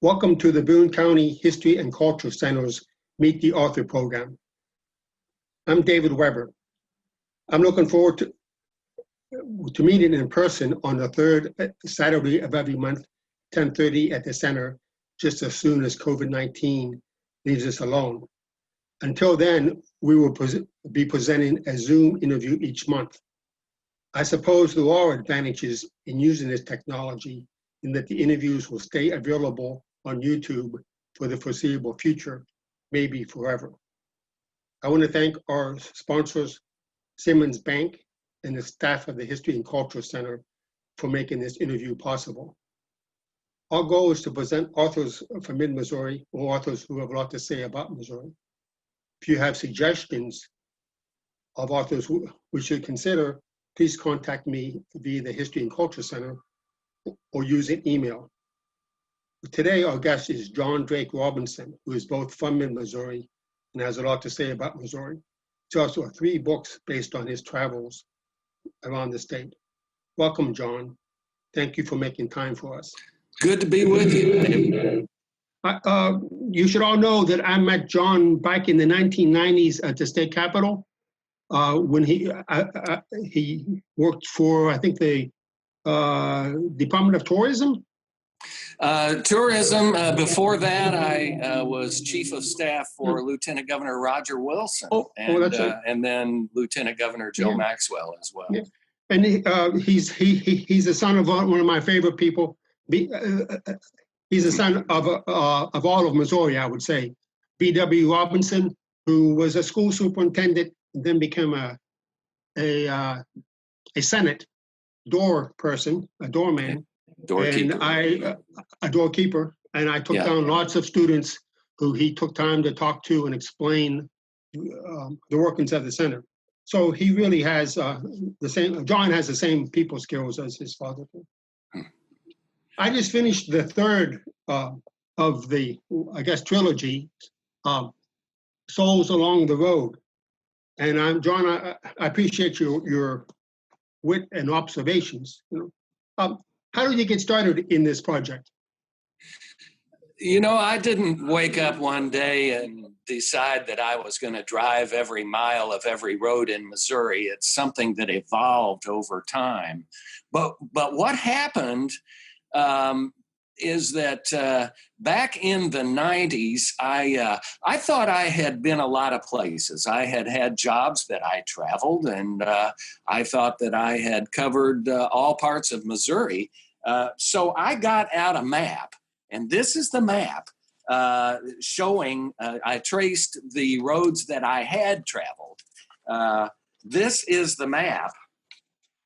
Welcome to the Boone County History and Culture Center's Meet the Author program. I'm David Weber. I'm looking forward to meeting in person on the third Saturday of every month, 10:30 at the center, just as soon as COVID-19 leaves us alone. Until then, we will be presenting a Zoom interview each month. I suppose there are advantages in using this technology in that the interviews will stay available on YouTube for the foreseeable future, maybe forever. I want to thank our sponsors, Simmons Bank, and the staff of the History and Culture Center for making this interview possible. Our goal is to present authors from mid-Missouri or authors who have a lot to say about Missouri. If you have suggestions of authors we should consider, please contact me via the History and Culture Center or use an email. Today, our guest is John Drake Robinson, who is both from mid-Missouri and has a lot to say about Missouri. He also has 3 books based on his travels around the state. Welcome, John. Thank you for making time for us. Good to be with you. You should all know that I met John back in the 1990s at the state capitol when he worked for, I think, the Department of Tourism. Tourism. Before that, I was chief of staff for Lieutenant Governor Roger Wilson, and then Lieutenant Governor Joe Maxwell as well. Yeah. And he's the son of one of my favorite people. He's the son of all of Missouri, I would say. B.W. Robinson, who was a school superintendent, and then became a Senate door person, a doorman. Doorkeeper. And a doorkeeper, and I took down lots of students who he took time to talk to and explain the workings of the center. So he really has John has the same people skills as his father did. I just finished the third of the, I guess, trilogy, Souls Along the Road. And John, I appreciate your wit and observations. How did you get started in this project? You know, I didn't wake up one day and decide that I was going to drive every mile of every road in Missouri. It's something that evolved over time. But what happened is that back in the 90s, I thought I had been a lot of places. I had jobs that I traveled, and I thought that I had covered all parts of Missouri. So I got out a map, and this is the map showing, I traced the roads that I had traveled. This is the map,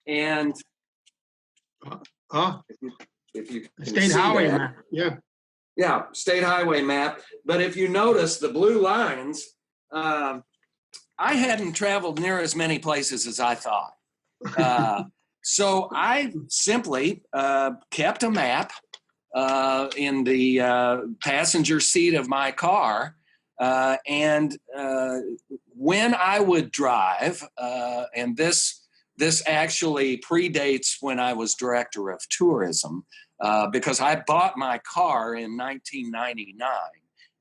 and if you state highway map, yeah, state highway map. But if you notice the blue lines, I hadn't traveled near as many places as I thought. So I simply kept a map in the passenger seat of my car, and when I would drive, and this actually predates when I was director of tourism, because I bought my car in 1999,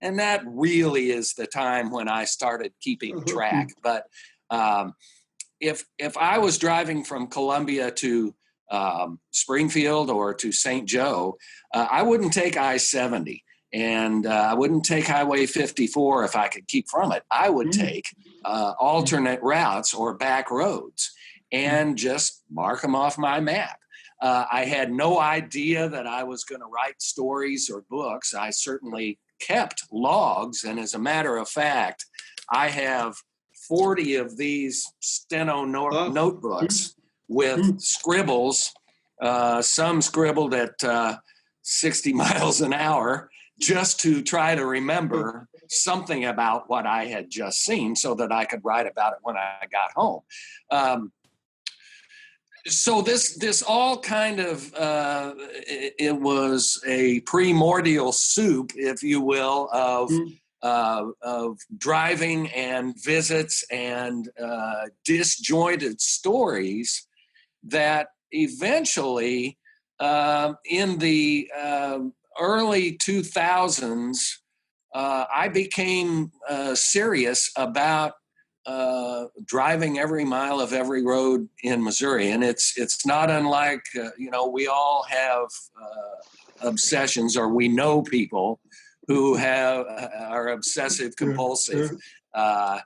and that really is the time when I started keeping track. But if I was driving from Columbia to Springfield or to St. Joe, I wouldn't take I-70, and I wouldn't take Highway 54 if I could keep from it. I would take alternate routes or back roads and just mark them off my map. I had no idea that I was going to write stories or books. I certainly kept logs, and as a matter of fact, I have 40 of these steno notebooks with scribbles, some scribbled at 60 miles an hour, just to try to remember something about what I had just seen so that I could write about it when I got home. So this all kind of, it was a primordial soup, if you will, of driving and visits and disjointed stories that eventually in the early 2000s, I became serious about driving every mile of every road in Missouri. And it's not unlike, we all have obsessions, or we know people who are obsessive compulsive. That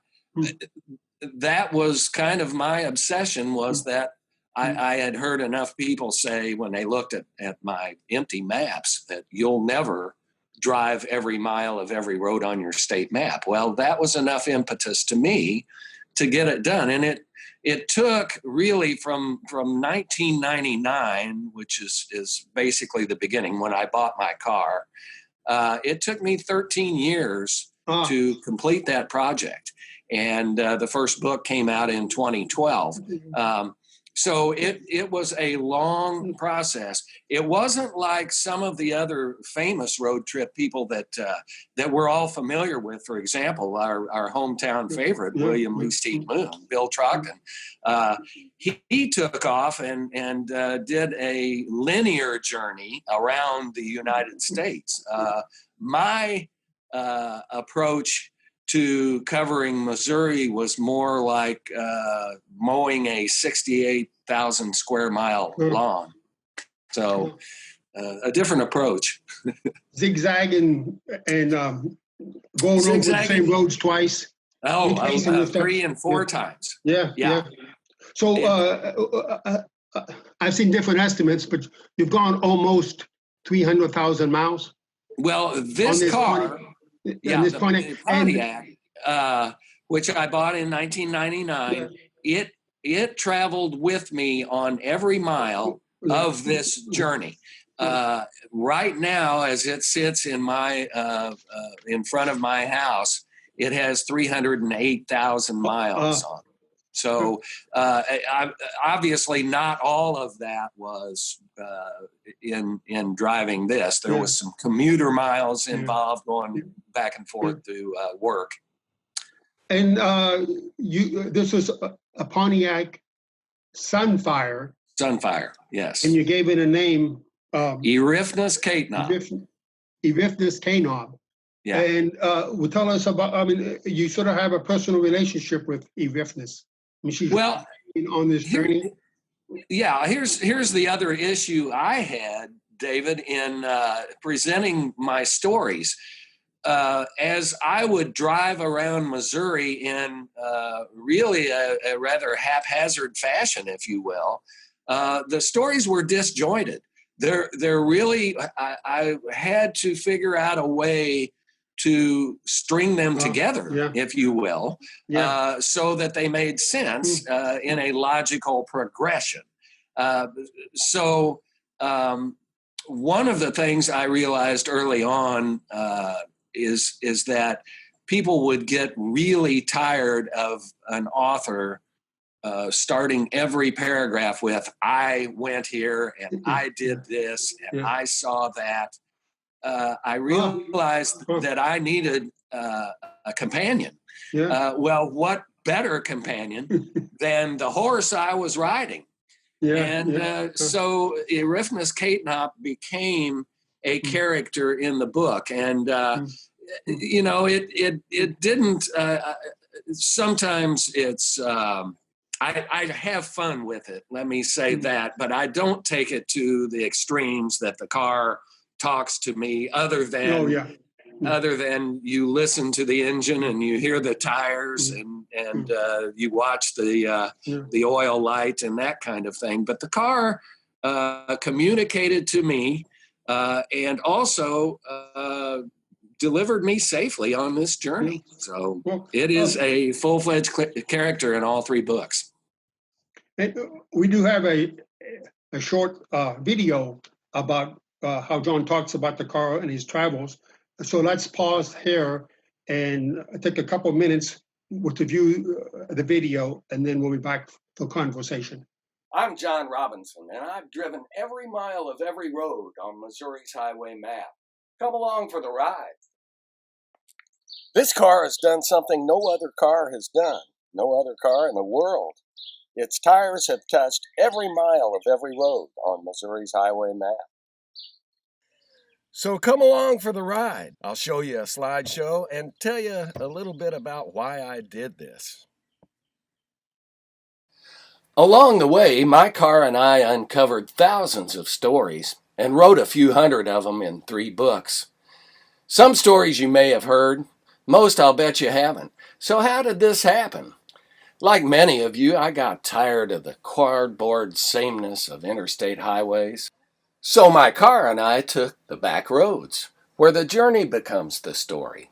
was kind of my obsession, was that I had heard enough people say when they looked at my empty maps that you'll never drive every mile of every road on your state map. Well, that was enough impetus to me to get it done. And it took really from 1999, which is basically the beginning when I bought my car. It took me 13 years to complete that project. And the first book came out in 2012. So it was a long process. It wasn't like some of the other famous road trip people that we're all familiar with. For example, our hometown favorite, William Lee Steed Moon, Bill Trogdon. He took off and did a linear journey around the United States. My approach to covering Missouri was more like mowing a 68,000 square mile lawn. So a different approach. Zigzagging and going over the same roads twice. Oh, 3 and 4 times. Yeah. So I've seen different estimates, but you've gone almost 300,000 miles. Well, this car... the Pontiac, which I bought in 1999, it traveled with me on every mile of this journey. Right now, as it sits in my in front of my house, it has 308,000 miles on it. So obviously not all of that was in driving this. There was some commuter miles involved going back and forth to work. And this was a Pontiac Sunfire. Sunfire, yes. And you gave it a name. Eryphnus Caitnob. Eryphnus Caitnob. Yeah. And well, tell us about, you sort of have a personal relationship with Eryphnus. She's on this journey. Yeah, here's the other issue I had, David, in presenting my stories. As I would drive around Missouri in really a rather haphazard fashion, if you will, the stories were disjointed. They're really, I had to figure out a way to string them together, if you will, so that they made sense in a logical progression. So one of the things I realized early on is that people would get really tired of an author starting every paragraph with, I went here and I did this and I saw that. I realized that I needed a companion. Well, what better companion than the horse I was riding? So Eryphnus Caitnob became a character in the book. And, it didn't, sometimes it's, I have fun with it, let me say that, but I don't take it to the extremes that the car talks to me, other than you listen to the engine and you hear the tires and you watch the oil light and that kind of thing. But the car communicated to me and also delivered me safely on this journey. So it is a full-fledged character in all 3 books. And we do have a short video about how John talks about the car and his travels. So let's pause here and take a couple of minutes to view the video, and then we'll be back for conversation. I'm John Robinson, and I've driven every mile of every road on Missouri's highway map. Come along for the ride. This car has done something no other car has done, no other car in the world. Its tires have touched every mile of every road on Missouri's highway map. So come along for the ride. I'll show you a slideshow and tell you a little bit about why I did this. Along the way, my car and I uncovered thousands of stories and wrote a few hundred of them in 3 books. Some stories you may have heard, most I'll bet you haven't. So how did this happen? Like many of you, I got tired of the cardboard sameness of interstate highways. So my car and I took the back roads, where the journey becomes the story.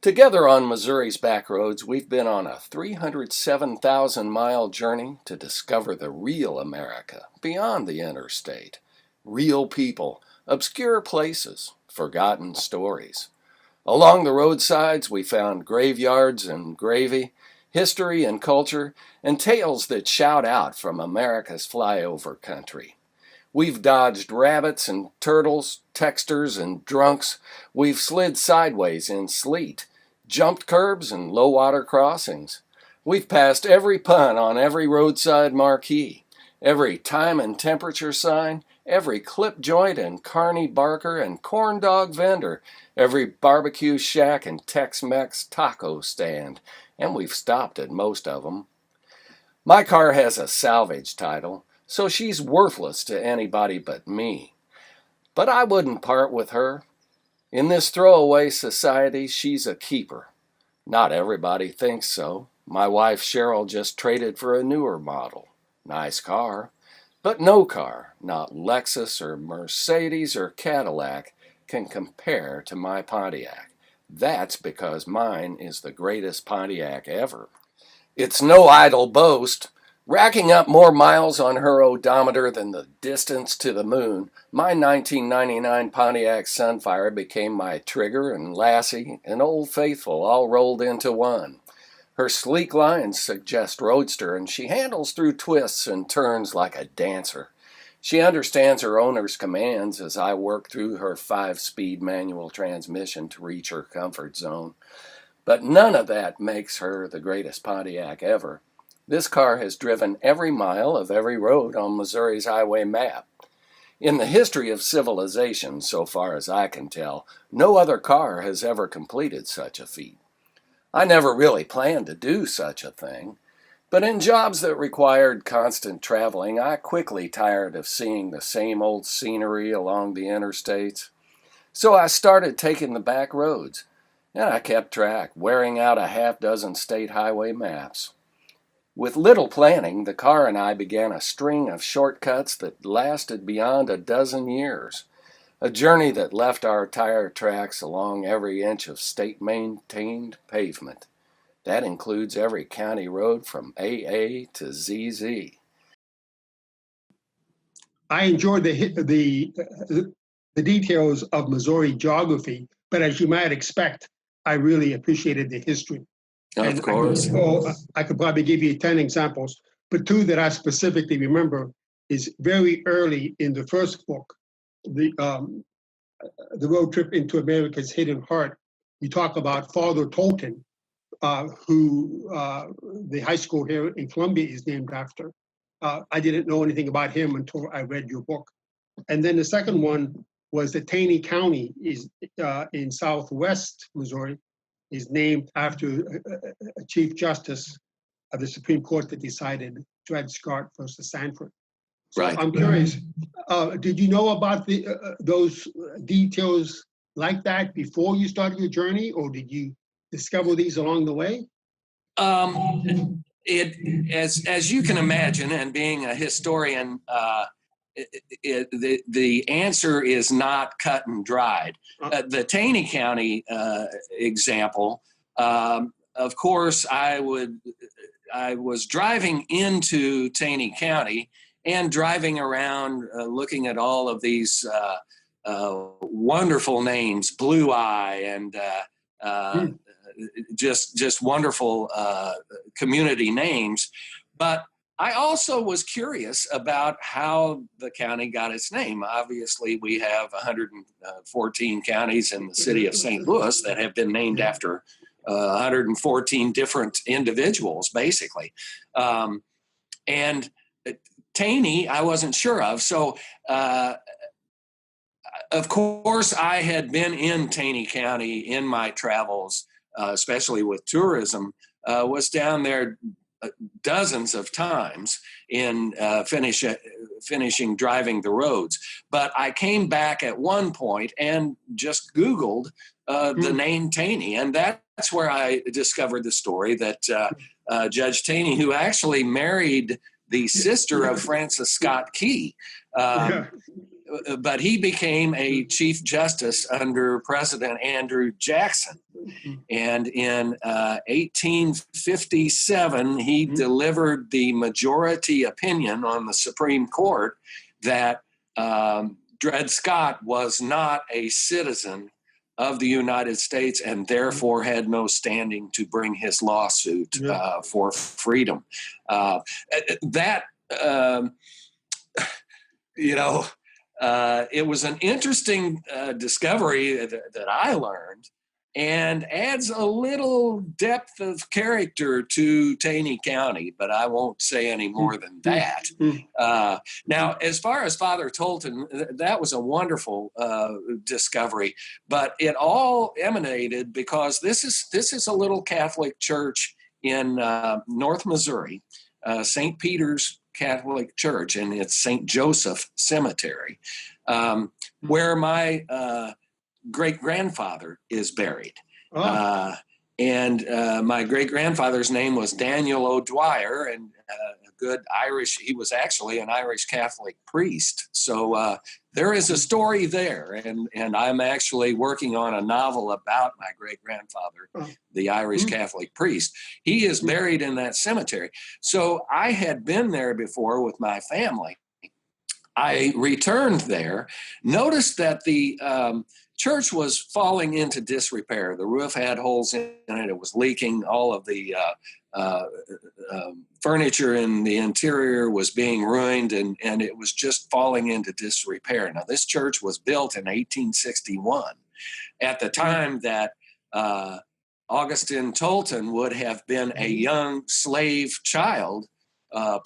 Together on Missouri's back roads, we've been on a 307,000-mile journey to discover the real America beyond the interstate. Real people, obscure places, forgotten stories. Along the roadsides, we found graveyards and gravy, history and culture, and tales that shout out from America's flyover country. We've dodged rabbits and turtles, texters and drunks. We've slid sideways in sleet, jumped curbs and low-water crossings. We've passed every pun on every roadside marquee, every time and temperature sign, every clip joint and carny barker and corn dog vendor, every barbecue shack and Tex-Mex taco stand, and we've stopped at most of them. My car has a salvage title, so she's worthless to anybody but me. But I wouldn't part with her. In this throwaway society, she's a keeper. Not everybody thinks so. My wife Cheryl just traded for a newer model. Nice car. But no car, not Lexus or Mercedes or Cadillac, can compare to my Pontiac. That's because mine is the greatest Pontiac ever. It's no idle boast. Racking up more miles on her odometer than the distance to the moon, my 1999 Pontiac Sunfire became my Trigger and Lassie and Old Faithful all rolled into one. Her sleek lines suggest roadster, and she handles through twists and turns like a dancer. She understands her owner's commands as I work through her 5-speed manual transmission to reach her comfort zone. But none of that makes her the greatest Pontiac ever. This car has driven every mile of every road on Missouri's highway map. In the history of civilization, so far as I can tell, no other car has ever completed such a feat. I never really planned to do such a thing, but in jobs that required constant traveling, I quickly tired of seeing the same old scenery along the interstates. So I started taking the back roads, and I kept track, wearing out a half-dozen state highway maps. With little planning, the car and I began a string of shortcuts that lasted beyond a dozen years. A journey that left our tire tracks along every inch of state-maintained pavement. That includes every county road from AA to ZZ. I enjoyed the details of Missouri geography, but as you might expect, I really appreciated the history. Of course. I could probably give you 10 examples, but 2 that I specifically remember is very early in the first book, the road trip into America's hidden heart. You talk about Father Tolton, who the high school here in Columbia is named after. I didn't know anything about him until I read your book. And then the second one was that Taney County is in southwest Missouri, is named after a Chief Justice of the Supreme Court that decided Dred Scott versus Sanford. So Right. I'm curious, did you know about those details like that before you started your journey, or did you discover these along the way? As you can imagine, and being a historian, the answer is not cut and dried. The Taney County example, of course, I was driving into Taney County and driving around looking at all of these wonderful names, Blue Eye and just wonderful community names. But I also was curious about how the county got its name. Obviously, we have 114 counties in the city of St. Louis that have been named after 114 different individuals, basically. And Taney, I wasn't sure of. So Of course, I had been in Taney County in my travels, especially with tourism, was down there dozens of times in finishing driving the roads. But I came back at one point and just Googled the name Taney, and that's where I discovered the story that Judge Taney, who actually married the sister of Francis Scott Key, but he became a Chief Justice under President Andrew Jackson. And in 1857, he delivered the majority opinion on the Supreme Court that Dred Scott was not a citizen of the United States and therefore had no standing to bring his lawsuit for freedom. It was an interesting discovery that I learned, and adds a little depth of character to Taney County, but I won't say any more than that. Now, as far as Father Tolton, that was a wonderful discovery, but it all emanated because this is a little Catholic church in North Missouri, St. Peter's Catholic Church, and it's St. Joseph Cemetery, where my great-grandfather is buried. And my great-grandfather's name was Daniel O'Dwyer, and a good Irish, he was actually an Irish Catholic priest. So there is a story there, and I'm actually working on a novel about my great-grandfather, the Irish Catholic priest. He is buried in that cemetery. So I had been there before with my family. I returned there, noticed that the church was falling into disrepair. The roof had holes in it. It was leaking. All of the furniture in the interior was being ruined, and it was just falling into disrepair. Now, this church was built in 1861 at the time that Augustine Tolton would have been a young slave child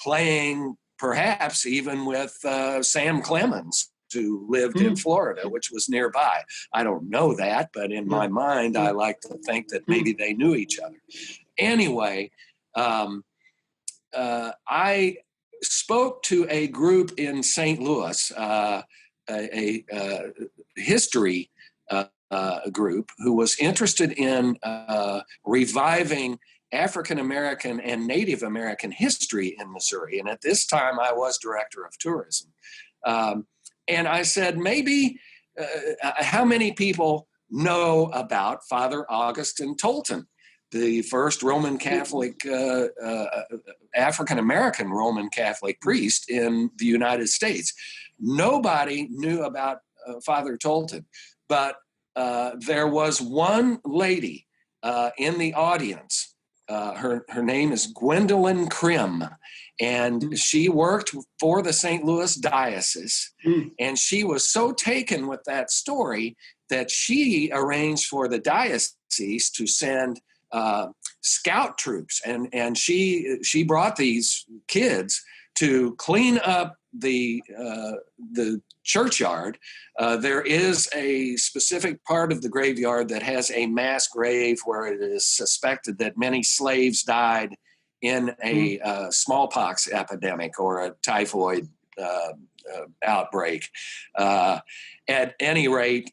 playing perhaps even with Sam Clemens, who lived in Florida, which was nearby. I don't know that, but in my mind, I like to think that maybe they knew each other. Anyway, I spoke to a group in St. Louis, a history group who was interested in reviving African American and Native American history in Missouri. And at this time, I was director of tourism. And I said, maybe how many people know about Father Augustine Tolton, the first Roman Catholic, African American Roman Catholic priest in the United States? Nobody knew about Father Tolton, but there was one lady in the audience. Her name is Gwendolyn Krim, and she worked for the St. Louis Diocese, and she was so taken with that story that she arranged for the diocese to send scout troops, and she brought these kids to clean up the churchyard. There is a specific part of the graveyard that has a mass grave where it is suspected that many slaves died in a smallpox epidemic or a typhoid outbreak. At any rate,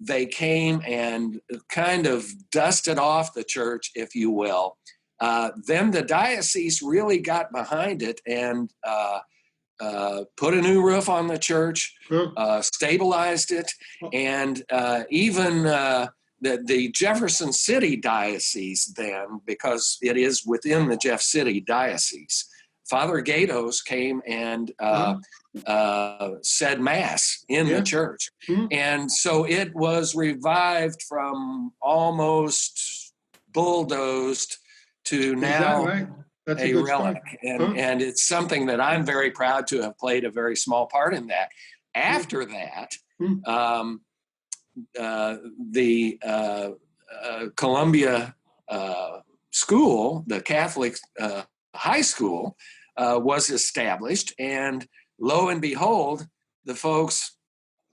they came and kind of dusted off the church, if you will. Then the diocese really got behind it and put a new roof on the church, stabilized it, and even the Jefferson City Diocese then, because it is within the Jeff City Diocese, Father Gatos came and said Mass in the church. And so it was revived from almost bulldozed to now a relic. And it's something that I'm very proud to have played a very small part in that. After that, the Columbia school, the Catholic high school, was established, and lo and behold, the folks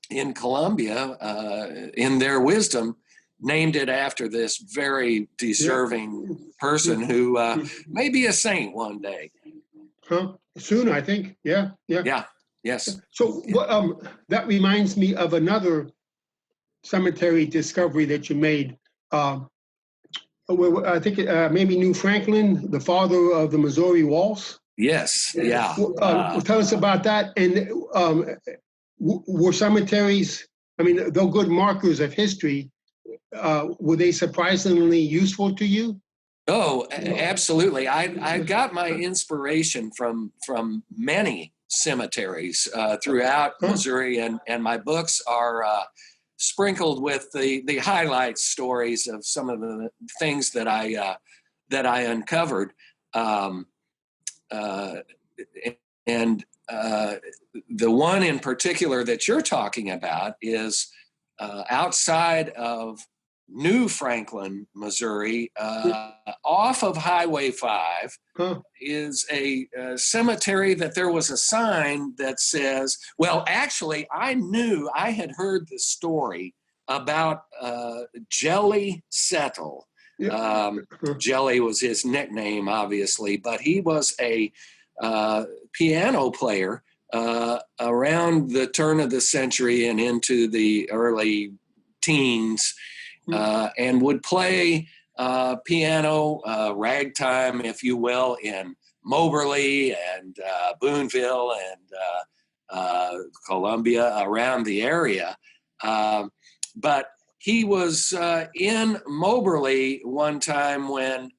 in Columbia, in their wisdom, named it after this very deserving person who may be a saint one day. Soon, I think. Yeah. Yeah. Yes. So that reminds me of another cemetery discovery that you made. I think maybe New Franklin, the father of the Missouri Waltz. Yes. Yeah. Tell us about that. And were cemeteries, I mean, though good markers of history, were they surprisingly useful to you? Oh, absolutely. I got my inspiration from many cemeteries throughout Missouri, and my books are sprinkled with the highlight stories of some of the things that I uncovered. And the one in particular that you're talking about is outside of New Franklin, Missouri, off of Highway 5, is a cemetery that there was a sign that says, well, actually, I had heard the story about Jelly Settle. Jelly was his nickname, obviously, but he was a piano player around the turn of the century and into the early teens, and would play piano, ragtime, if you will, in Moberly and Boonville and Columbia, around the area. But he was in Moberly one time when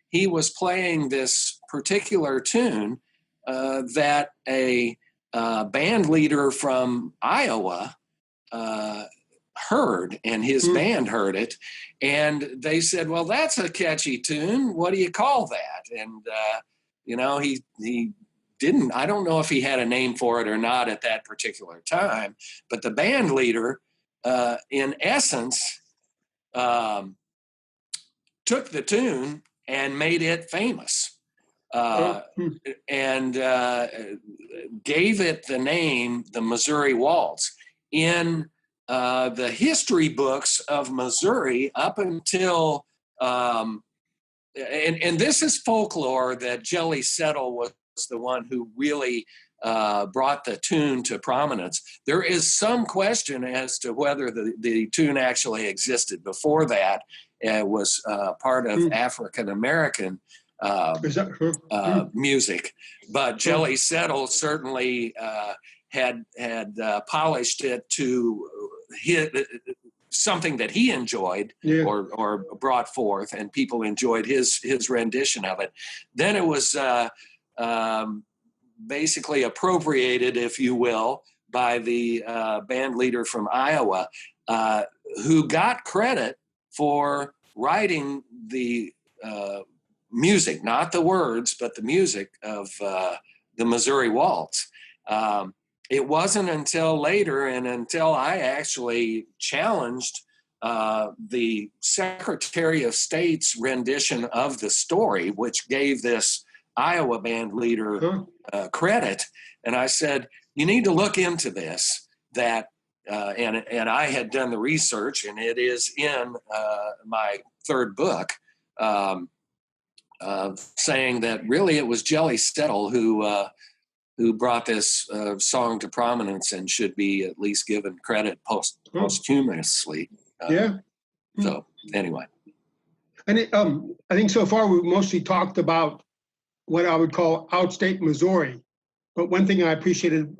he was playing this particular tune that a band leader from Iowa heard, and his band heard it, and they said, well, that's a catchy tune. What do you call that? And, he didn't, I don't know if he had a name for it or not at that particular time, but the band leader, in essence, took the tune and made it famous. And gave it the name, the Missouri Waltz. In the history books of Missouri up until, and this is folklore, that Jelly Settle was the one who really brought the tune to prominence. There is some question as to whether the tune actually existed before that. It was part of African-American music, but Jelly Settle certainly had polished it to something that he enjoyed, or brought forth, and people enjoyed his rendition of it. Then it was basically appropriated, if you will, by the band leader from Iowa, who got credit for writing the music, not the words, but the music of the Missouri Waltz. It wasn't until later, and until I actually challenged the Secretary of State's rendition of the story, which gave this Iowa band leader credit. And I said, you need to look into this, and I had done the research, and it is in my third book, saying that really it was Jelly Settle who brought this song to prominence and should be at least given credit posthumously. So anyway. And I think so far we've mostly talked about what I would call outstate Missouri. But one thing I appreciated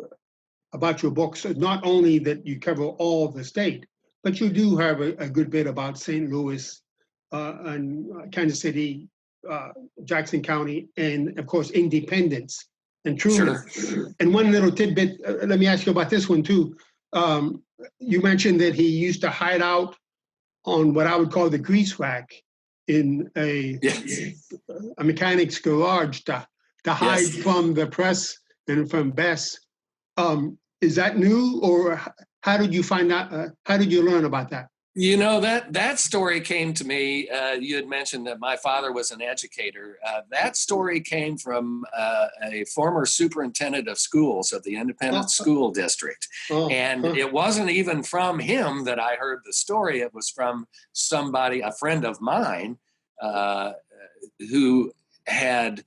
about your books is not only that you cover all of the state, but you do have a good bit about St. Louis and Kansas City, Jackson County, and of course Independence and Truman. Sure. And one little tidbit, let me ask you about this one too. You mentioned that he used to hide out on what I would call the grease rack in a mechanic's garage to hide from the press and from Bess. Is that new, or how did you find out? How did you learn about that? You know, that story came to me. You had mentioned that my father was an educator. That story came from a former superintendent of schools of the Independent Oh, School District. oh, And huh. it wasn't even from him that I heard the story. It was from somebody, a friend of mine, uh, who had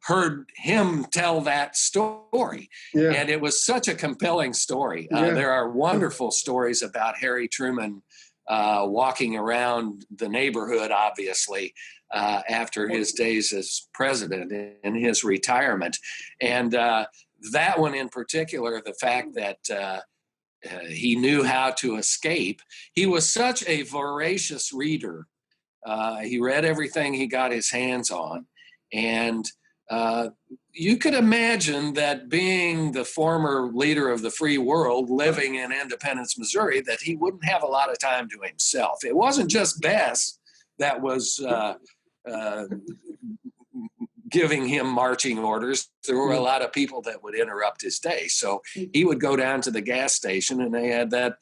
heard him tell that story. Yeah, And it was such a compelling story. yeah. There are wonderful stories about Harry Truman walking around the neighborhood, obviously, after his days as president in his retirement. And that one in particular, the fact that he knew how to escape. He was such a voracious reader. He read everything he got his hands on. And uh, you could imagine that being the former leader of the free world living in Independence, Missouri, that he wouldn't have a lot of time to himself. It wasn't just Bess that was uh, giving him marching orders. There were a lot of people that would interrupt his day. So he would go down to the gas station, and they had that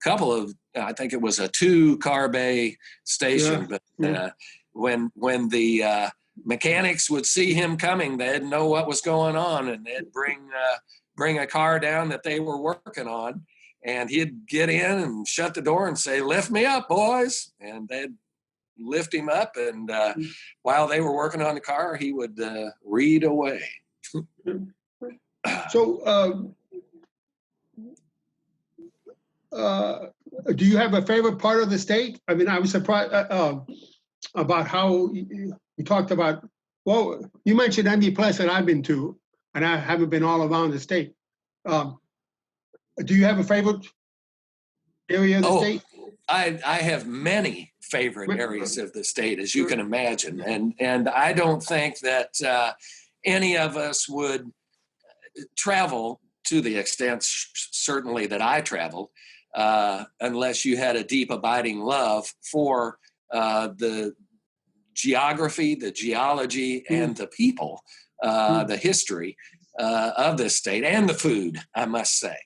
couple of, I think it was a 2-car bay station, Yeah. but when the mechanics would see him coming, they'd know what was going on, and they'd bring a car down that they were working on, and he'd get in and shut the door and say, "Lift me up, boys," and they'd lift him up, and while they were working on the car, he would read away. So, do you have a favorite part of the state? I mean, I was surprised about how you talked about. Well, you mentioned every place that I've been to, and I haven't been all around the state. Do you have a favorite area of the state? I have many favorite areas of the state, as you can imagine, and I don't think that any of us would travel to the extent, certainly, that I traveled, unless you had a deep, abiding love for the geography, the geology, and the people, the history of this state, and the food, I must say.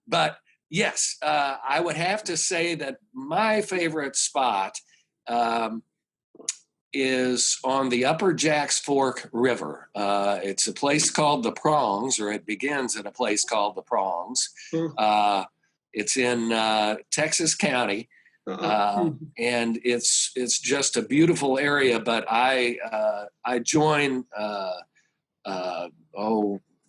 But yes, I would have to say that my favorite spot is on the Upper Jacks Fork River. It's a place called the Prongs, or it begins at a place called the Prongs. It's in Texas County, and it's just a beautiful area. But I join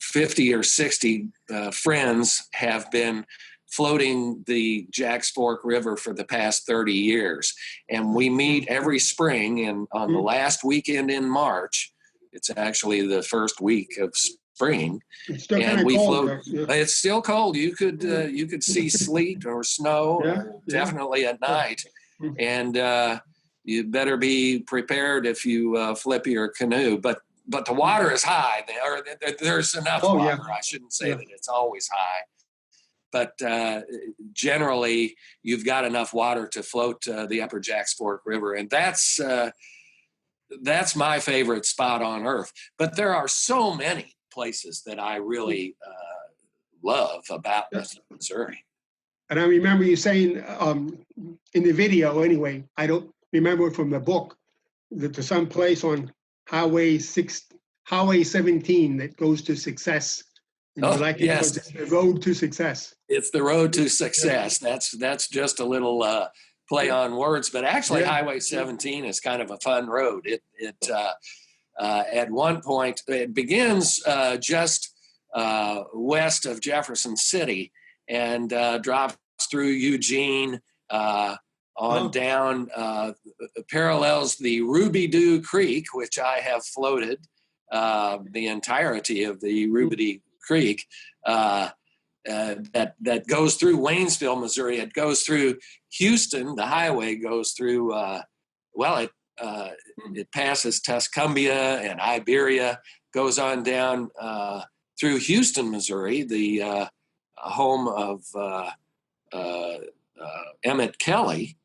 50 or 60 friends have been floating the Jacks Fork River for the past 30 years. And we meet every spring on the last weekend in March. It's actually the first week of spring. It's still and we cold, float. though. Yeah. It's still cold. You could see sleet or snow, definitely at night. And you better be prepared if you flip your canoe. But the water is high, or there's enough water. I shouldn't say that it's always high. But generally, you've got enough water to float the Upper Jacks Fork River. And that's my favorite spot on earth. But there are so many places that I really love about Missouri. And I remember you saying in the video, anyway, I don't remember it from the book, that there's some place on Highway 17 that goes to success. And yes. The road to success. It's the road to success. That's just a little play on words, but actually Highway 17 is kind of a fun road. It at one point, it begins just west of Jefferson City and drops through Eugene on down, parallels the Ruby Doo Creek, which I have floated the entirety of the Ruby Creek, that goes through Waynesville, Missouri. It goes through Houston. The highway goes through, it passes Tuscumbia and Iberia, goes on down through Houston, Missouri, the home of Emmett Kelly,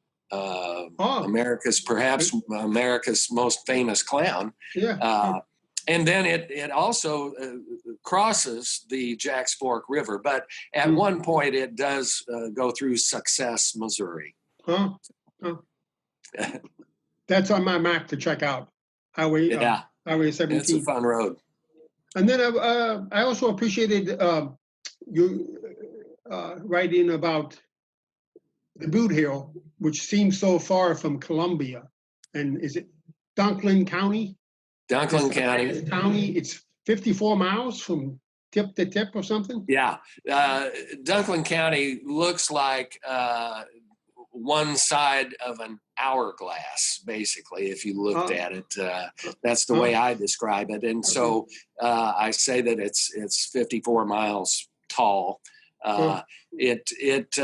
perhaps America's most famous clown. And then it also crosses the Jacks Fork River, but at one point it does go through Success, Missouri. Huh? Huh. That's on my map to check out. Highway It's a 17. fun road. And then I also appreciated you writing about the Boot Hill, which seems so far from Columbia. And is it Dunklin County? Dunklin County. It's 54 miles from tip to tip or something? Yeah. Dunklin County looks like one side of an hourglass, basically, if you looked at it. That's the way I describe it. And so I say that it's 54 miles tall. It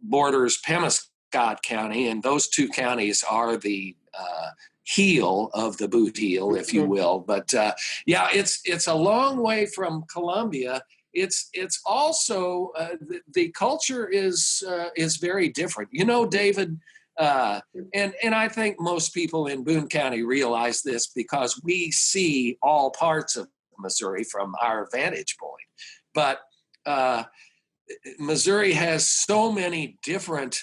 borders Pemiscot County, and those two counties are the heel of the Boot Heel, if you will. But yeah, it's a long way from Columbia. It's also the culture is very different. You know, David, and I think most people in Boone County realize this because we see all parts of Missouri from our vantage point. But Missouri has so many different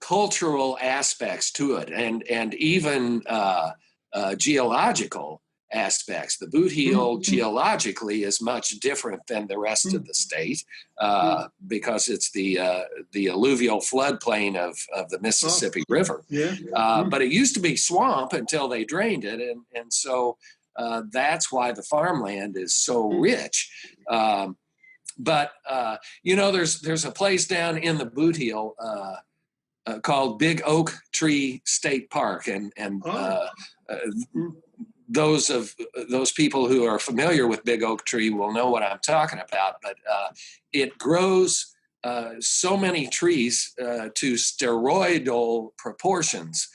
cultural aspects to it, and even geological aspects. The Boot Heel geologically is much different than the rest of the state because it's the alluvial floodplain of the Mississippi River. But it used to be swamp until they drained it, and so that's why the farmland is so rich. But you know, there's a place down in the Boot Heel called Big Oak Tree State Park, and those people who are familiar with Big Oak Tree will know what I'm talking about. But it grows so many trees to steroidal proportions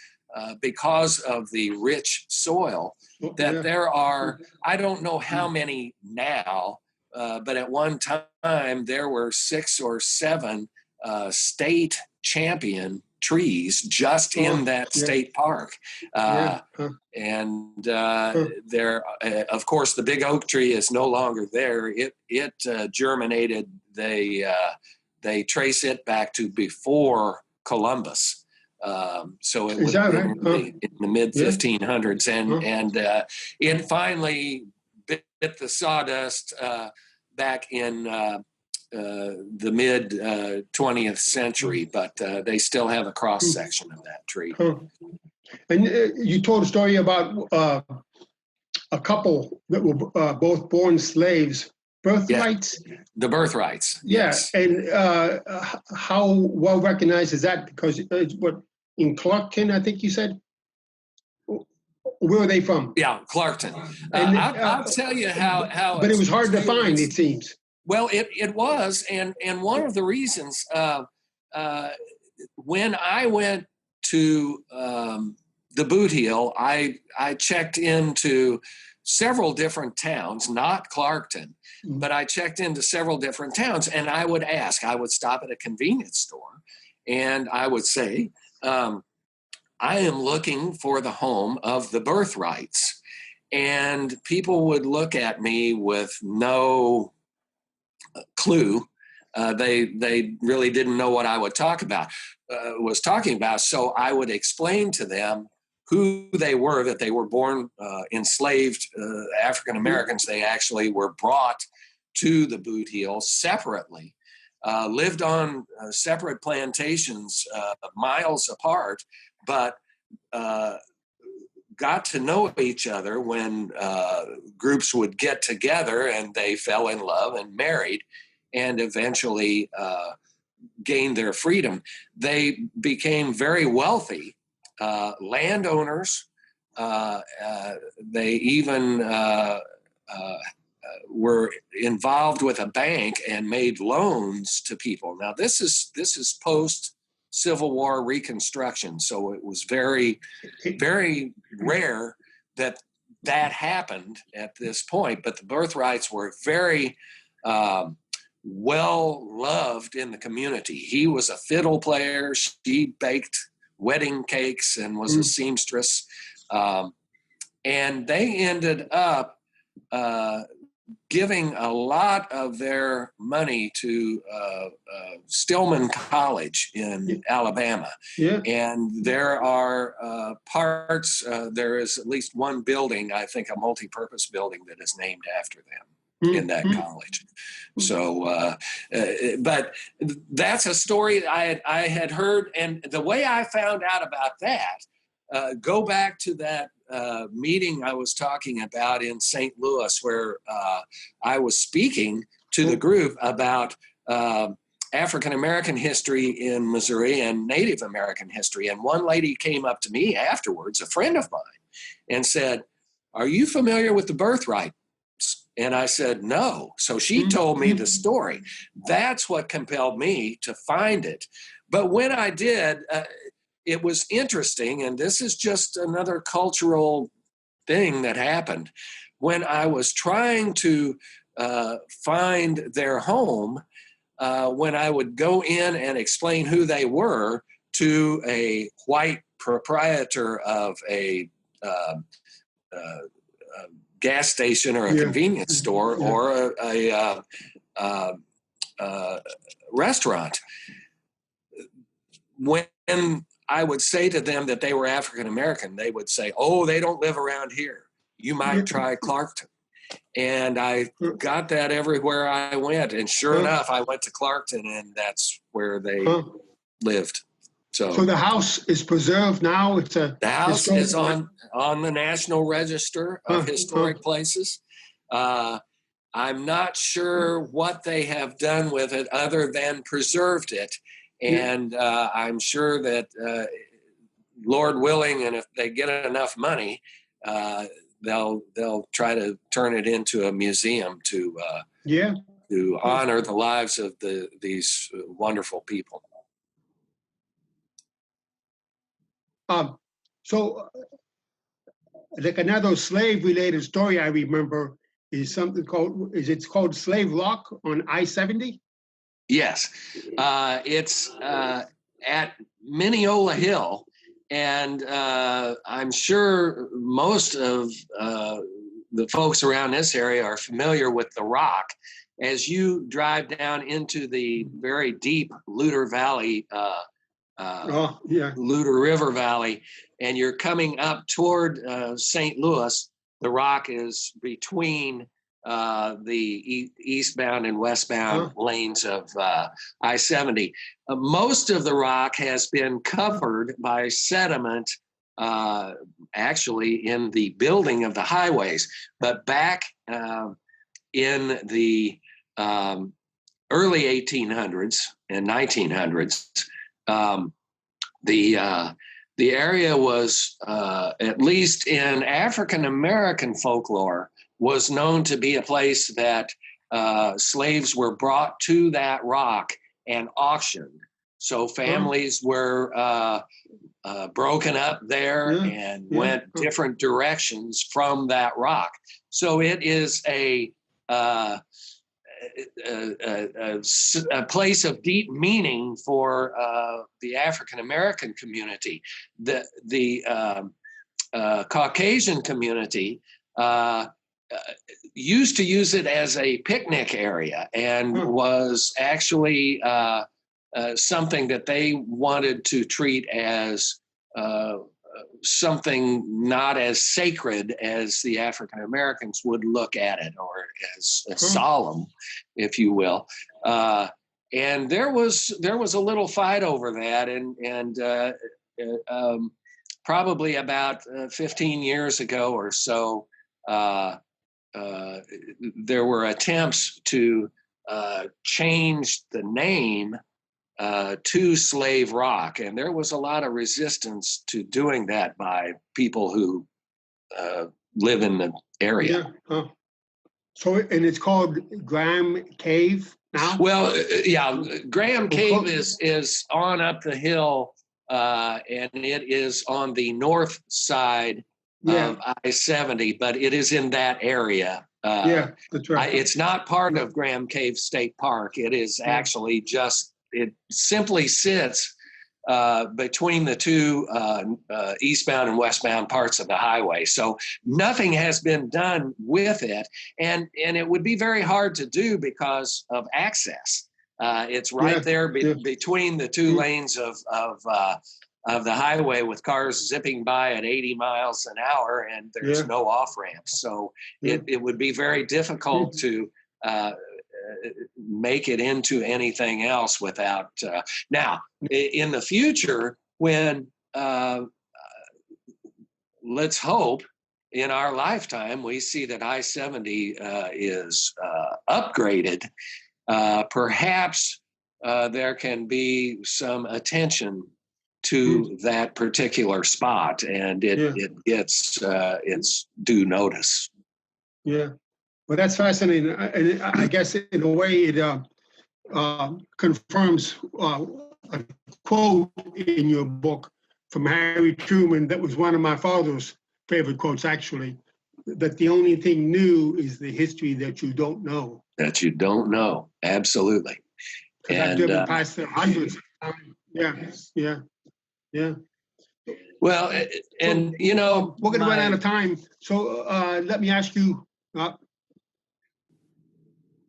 because of the rich soil that there are, I don't know how many now, but at one time there were 6 or 7 state champion trees just in that state park. And there, of course, the big oak tree is no longer there. It germinated. They trace it back to before Columbus. So it was in the mid 1500s, and it finally bit the sawdust back in the mid 20th century, but they still have a cross section of that tree. And you told a story about a couple that were both born slaves, birthrights. Yeah, the birthrights. Yes. And how well recognized is that? Because what in Clarkton, I think you said. Where are they from? Yeah, Clarkton. And I'll tell you how. But it was hard to find, it seems. Well, it was, and one of the reasons when I went to the Boot Heel, I checked into several different towns, not Clarkton, but I checked into several different towns, and I would stop at a convenience store, and I would say, I am looking for the home of the birthrights. And people would look at me with no clue. They really didn't know what I was talking about. So I would explain to them who they were, that they were born enslaved African Americans. They actually were brought to the Boot Heel separately, lived on separate plantations miles apart, but got to know each other when groups would get together, and they fell in love and married and eventually gained their freedom. They became very wealthy landowners. They even were involved with a bank and made loans to people. Now, this is post Civil War Reconstruction, so it was very, very rare that happened at this point. But the birthrights were very well loved in the community. He was a fiddle player. She baked wedding cakes and was a seamstress. And they ended up giving a lot of their money to Stillman College in Alabama. Yeah. And there are parts, there is at least one building, I think a multi-purpose building, that is named after them in that college. So, but that's a story I had heard. And the way I found out about that, go back to that meeting I was talking about in St. Louis, where I was speaking to the group about African American history in Missouri and Native American history. And one lady came up to me afterwards, a friend of mine, and said, "Are you familiar with the birthrights?" And I said, "No." So she told me the story. That's what compelled me to find it. But when I did, it was interesting, and this is just another cultural thing that happened. When I was trying to find their home, when I would go in and explain who they were to a white proprietor of a gas station or a convenience store or a restaurant, when I would say to them that they were African American, they would say, "Oh, they don't live around here. You might try Clarkton." And I got that everywhere I went. And sure enough, I went to Clarkton, and that's where they lived. So the house is preserved now. The house is on the National Register of Historic Places. I'm not sure what they have done with it other than preserved it. And I'm sure that Lord willing, and if they get enough money, they'll try to turn it into a museum to honor the lives of these wonderful people. So, like another slave-related story I remember is something called, it's called Slave Rock on I-70? Yes. It's at Mineola Hill, and I'm sure most of the folks around this area are familiar with the Rock. As you drive down into the very deep Luder Valley, Luder River Valley, and you're coming up toward St. Louis, the Rock is between the eastbound and westbound lanes of I-70. Most of the Rock has been covered by sediment, actually in the building of the highways. But back in the early 1800s and 1900s, the area was, at least in African American folklore, was known to be a place that slaves were brought to that rock and auctioned. So families were broken up there and went different directions from that rock. So it is a place of deep meaning for the African American community. The Caucasian community used to use it as a picnic area and was actually something that they wanted to treat as something not as sacred as the African Americans would look at it, or as solemn, if you will. And there was a little fight over that, and probably about 15 years ago or so, there were attempts to change the name to Slave Rock, and there was a lot of resistance to doing that by people who live in the area. So, and it's called Graham Cave now? Well, Graham Cave is on up the hill, and it is on the north side of I-70, but it is in that area. That's right. It's not part of Graham Cave State Park. It is actually just, it simply sits between the two eastbound and westbound parts of the highway. So nothing has been done with it, and it would be very hard to do because of access. It's right there between the two lanes of the highway, with cars zipping by at 80 miles an hour, and there's no off ramps. So it would be very difficult to make it into anything else without. Now, in the future, when let's hope in our lifetime we see that I-70 is upgraded, perhaps there can be some attention to that particular spot, and it gets its due notice. Yeah, well, that's fascinating. And I guess in a way it confirms a quote in your book from Harry Truman that was one of my father's favorite quotes, actually, that the only thing new is the history that you don't know. That you don't know, absolutely. Because I've driven past the hundreds of times. Yeah. Well, and you know, we're going to run out of time. So let me ask you, go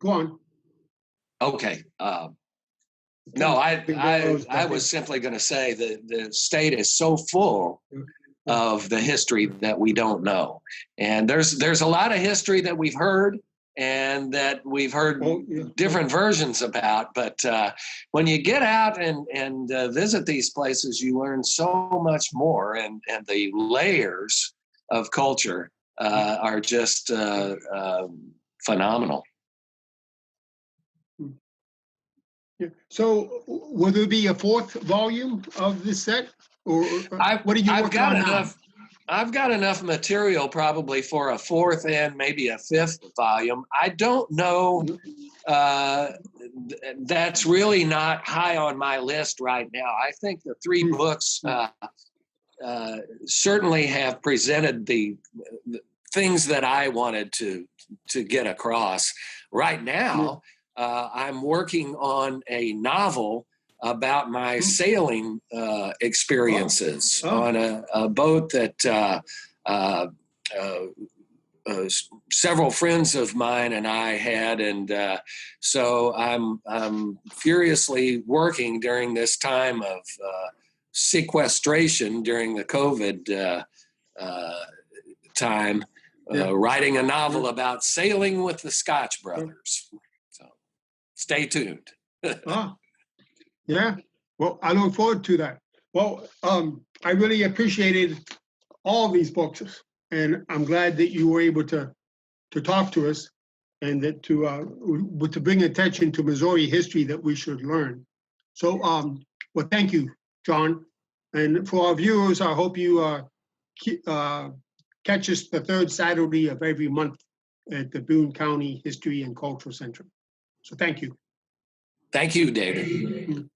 on. Okay. No, I was simply going to say that the state is so full of the history that we don't know. And there's a lot of history that we've heard and that we've heard different versions about. But when you get out and visit these places, you learn so much more, and the layers of culture are just phenomenal. Yeah. So will there be a fourth volume of this set? Or what are you working on now? I've got enough material probably for a fourth and maybe a fifth volume. I don't know. That's really not high on my list right now. I think the three books certainly have presented the things that I wanted to get across. Right now, I'm working on a novel about my sailing experiences on a boat that several friends of mine and I had, and so I'm furiously working during this time of sequestration during the COVID time, writing a novel about sailing with the Scotch brothers. So stay tuned. Yeah, well, I look forward to that. Well, I really appreciated all these books, and I'm glad that you were able to talk to us and that to bring attention to Missouri history that we should learn. So, well, thank you, John. And for our viewers, I hope you catch us the third Saturday of every month at the Boone County History and Cultural Center. So thank you. Thank you, David.